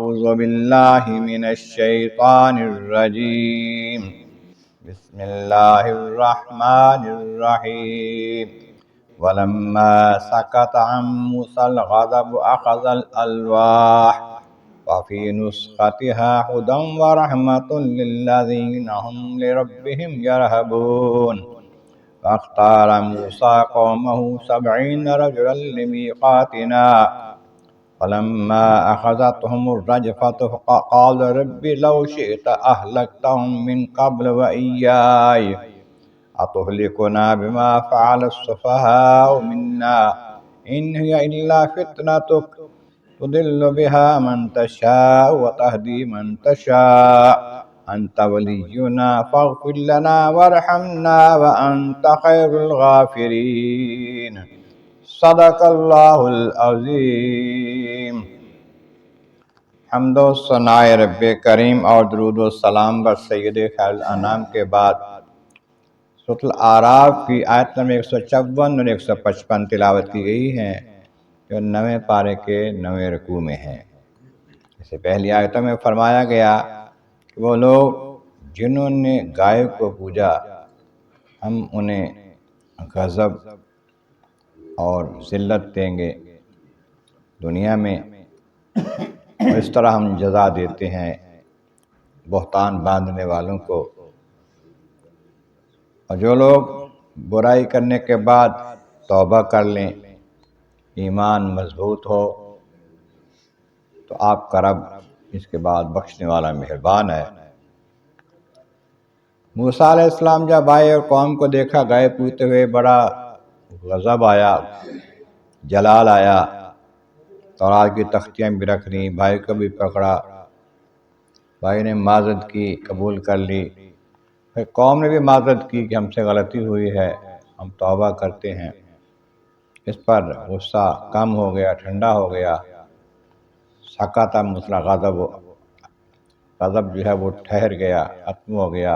أعوذ بالله من الشيطان الرجيم بسم الله الرحمن الرحيم ولما سكت عن موسى الغضب أخذ الألواح وفي نسختها هدى ورحمة للذين هم لربهم يرهبون فاختار موسى قومه 70 رجلا لميقاتنا فلما أخذتهم الرجفة قال رب لو شئت أهلكتهم من قبل وإياي أتهلكنا بما فعل السفهاء منا إن هي إلا فتنتك تضل بها من تشاء وتهدي من تشاء أنت ولينا فاغفر لنا وارحمنا وأنت خير الغافرين صدق اللہ العظیم۔ حمد و ثناء رب کریم اور درود و سلام بر سید خیر الانام کے بعد سورۃ الاعراف کی آیت نمبر 154 اور 155 تلاوت کی گئی ہیں، جو 9ویں پارے کے 9ویں رکوع میں ہیں۔ اس سے پہلی آیتوں میں فرمایا گیا کہ وہ لوگ جنہوں نے گائے کو پوجا، ہم انہیں غضب اور ذلت دیں گے دنیا میں، اور اس طرح ہم جزا دیتے ہیں بہتان باندھنے والوں کو۔ اور جو لوگ برائی کرنے کے بعد توبہ کر لیں، ایمان مضبوط ہو، تو آپ کا رب اس کے بعد بخشنے والا مہربان ہے۔ موسیٰ علیہ السلام جب آئے اور قوم کو دیکھا گائے پوجتے ہوئے، بڑا غضب آیا، جلال آیا، تورات کی تختیاں بھی رکھ لیں، بھائی کو بھی پکڑا، بھائی نے معذرت کی، قبول کر لی، پھر قوم نے بھی معذرت کی کہ ہم سے غلطی ہوئی ہے، ہم توبہ کرتے ہیں۔ اس پر غصہ کم ہو گیا، ٹھنڈا ہو گیا، سکت موسیٰ غضب جو ہے وہ ٹھہر گیا، ختم ہو گیا۔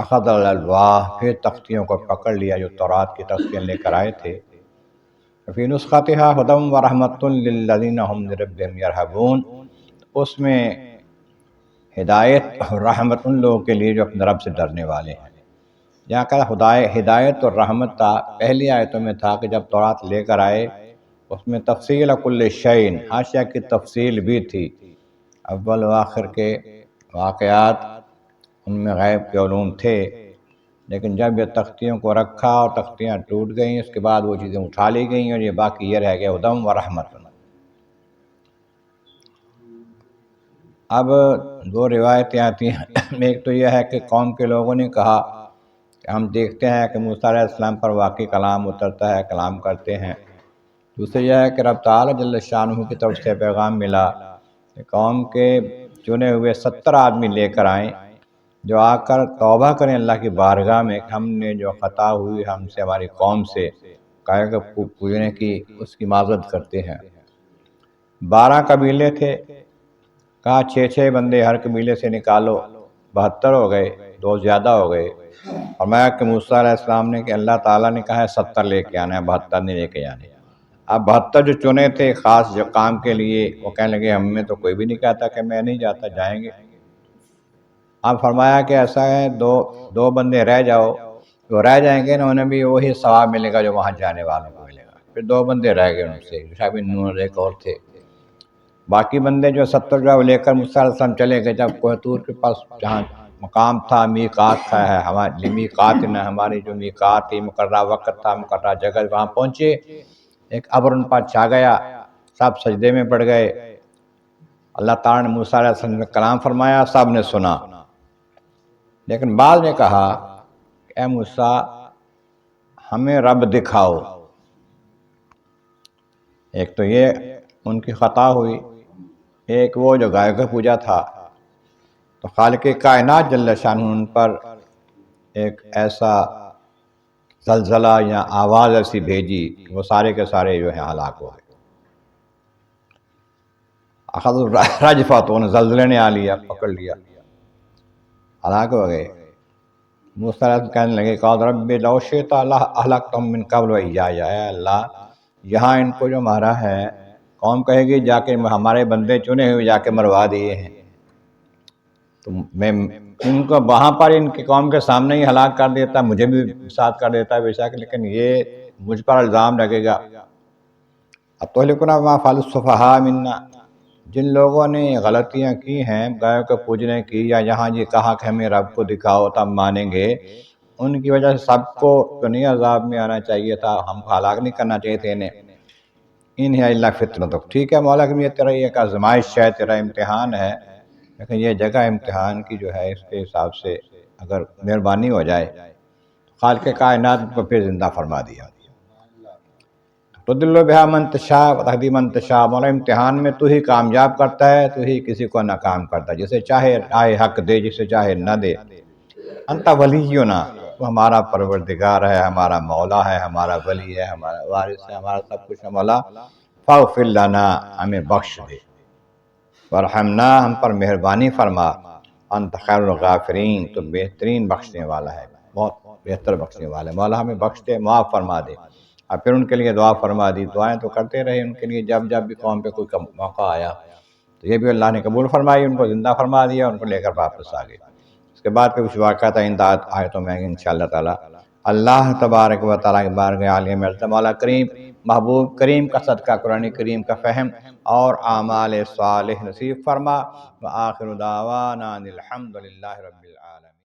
اخذ الالواح، پھر تختیوں کو پکڑ لیا جو تورات کی تختیاں لے کر آئے تھے۔ فی نسختها ھدی ورحمۃ للذین ھم لربہم یرھبون، اس میں ہدایت اور رحمت ان لوگوں کے لیے جو اپنے رب سے ڈرنے والے ہیں۔ جہاں کا ہدایت اور رحمت تھا، پہلی آیتوں میں تھا کہ جب تورات لے کر آئے اس میں تفصیل کل شیء، ہر شے کی تفصیل بھی تھی، اول و آخر کے واقعات ان میں غیب کے علوم تھے، لیکن جب یہ تختیوں کو رکھا اور تختیاں ٹوٹ گئیں، اس کے بعد وہ چیزیں اٹھا لی گئیں اور یہ باقی یہ رہ گیا ہدی و رحمت۔ اب دو روایتیں آتی ہیں، ایک تو یہ ہے کہ قوم کے لوگوں نے کہا کہ ہم دیکھتے ہیں کہ موسیٰ علیہ السلام پر واقعی کلام اترتا ہے، کلام کرتے ہیں۔ دوسرے یہ ہے کہ رب تعالیٰ جل شانہ کی طرف سے پیغام ملا کہ قوم کے چنے ہوئے 70 آدمی لے کر آئیں جو آ کر توبہ کریں اللہ کی بارگاہ میں کہ ہم نے جو خطا ہوئی ہم سے، ہماری قوم سے گائے کو پوجنے کی، اس کی معذرت کرتے ہیں۔ 12 قبیلے تھے، کہا 6 بندے ہر قبیلے سے نکالو، 72 ہو گئے، 2 زیادہ ہو گئے۔ فرمایا کہ موسیٰ علیہ السلام نے کہ اللہ تعالیٰ نے کہا ہے 70 لے کے آنا ہے، 72 نہیں لے کے جانے۔ اب 72 جو چنے تھے خاص جو کام کے لیے، وہ کہنے لگے ہم میں تو کوئی بھی نہیں کہتا کہ میں نہیں جاتا، جائیں گے۔ اب فرمایا کہ ایسا ہے دو بندے رہ جاؤ، جو رہ جائیں گے نا انہیں بھی وہی ثواب ملے گا جو وہاں جانے والوں کو ملے گا۔ پھر 2 بندے رہ گئے ان سے، یوشع بن نون اور ایک اور تھے۔ باقی بندے جو 70 جو لے کر موسیٰ علیہ السلام چلے گئے، جب کوہ طور کے پاس جہاں مقام تھا، میقات تھا، ہماری میقاتنا، ہماری جو میقات تھی، مقررہ وقت تھا، مقررہ جگہ، وہاں پہنچے، ایک ابر ان پر چھا گیا، سب سجدے میں پڑ گئے۔ اللہ تعالیٰ نے موسیٰ علیہ السلام نے کلام فرمایا، سب نے سنا، لیکن بعض نے کہا کہ اے موسیٰ ہمیں رب دکھاؤ۔ ایک تو یہ ان کی خطا ہوئی، ایک وہ جو گائے کا پوجا تھا، تو خالق کائنات جل شانہ ان پر ایک ایسا زلزلہ یا آواز ایسی بھیجی کہ وہ سارے کے سارے جو ہیں ہلاک ہو گئے۔ اخذ الرجفہ، تو انہیں زلزلے نے آ لیا، پکڑ لیا، ہلاک ہو گئے۔ موسیٰ علیہ السلام کہنے لگے قال رب لو شئت اہلکتہم من قبل وایایا، اے اللہ یہاں ان کو جو مارا ہے قوم کہے گی جا کے ہمارے بندے چنے ہوئے جا کے مروا دیے ہیں، تو میں ان کو وہاں پر ان کی قوم کے سامنے ہی ہلاک کر دیتا، مجھے بھی ساتھ کر دیتا بے شک، لیکن یہ مجھ پر الزام لگے گا۔ اتہلکنا بما فعل السفہاء منا، جن لوگوں نے غلطیاں کی ہیں گائے کو پوجنے کی، یا یہاں یہ کہا کہ ہمیں رب کو دکھاؤ تب مانیں گے، ان کی وجہ سے سب کو تو نہیں عذاب میں آنا چاہیے تھا، ہم کو ہلاک نہیں کرنا چاہیے تھے انہیں۔ ان ہے اللہ فتنتک، ٹھیک ہے مولا کہ یہ تیرا ایک آزمائش ہے، تیرا امتحان ہے، لیکن یہ جگہ امتحان کی جو ہے اس کے حساب سے اگر مہربانی ہو جائے خالق کائنات کو پھر زندہ فرما دیا۔ تضل بہا من تشاء وتہدی من تشاء، مولا امتحان میں تو ہی کامیاب کرتا ہے، تو ہی کسی کو ناکام کرتا ہے، جسے چاہے آئے حق دے، جسے چاہے نہ دے۔ انت ولینا، تو ہمارا پروردگار ہے، ہمارا مولا ہے، ہمارا ولی ہے، ہمارا وارث ہے، ہمارا سب کچھ ہے مولا۔ فاغفر لنا، ہمیں بخش دے، ورحمنا، ہم پر مہربانی فرما، انت خیر الغافرین، تو بہترین بخشنے والا ہے، بہت بہتر بخشنے والا ہے، مولا ہمیں بخش دے، معاف فرما دے۔ اور پھر ان کے لیے دعا فرما دی، دعائیں تو کرتے رہے ان کے لیے، جب جب بھی قوم پہ کوئی موقع آیا تو یہ بھی اللہ نے قبول فرمائی، ان کو زندہ فرما دیا، ان کو لے کر واپس آ گئے۔ اس کے بعد پھر کچھ واقعات آئندہ آیتوں میں انشاءاللہ تعالی۔ اللہ تبارک و تعالیٰ کی بارگاہ عالیہ میں مولا کریم، محبوب کریم کا صدقہ قرآن کریم کا فہم اور اعمال صالح نصیب فرما۔ وآخر دعوانا الحمدللہ رب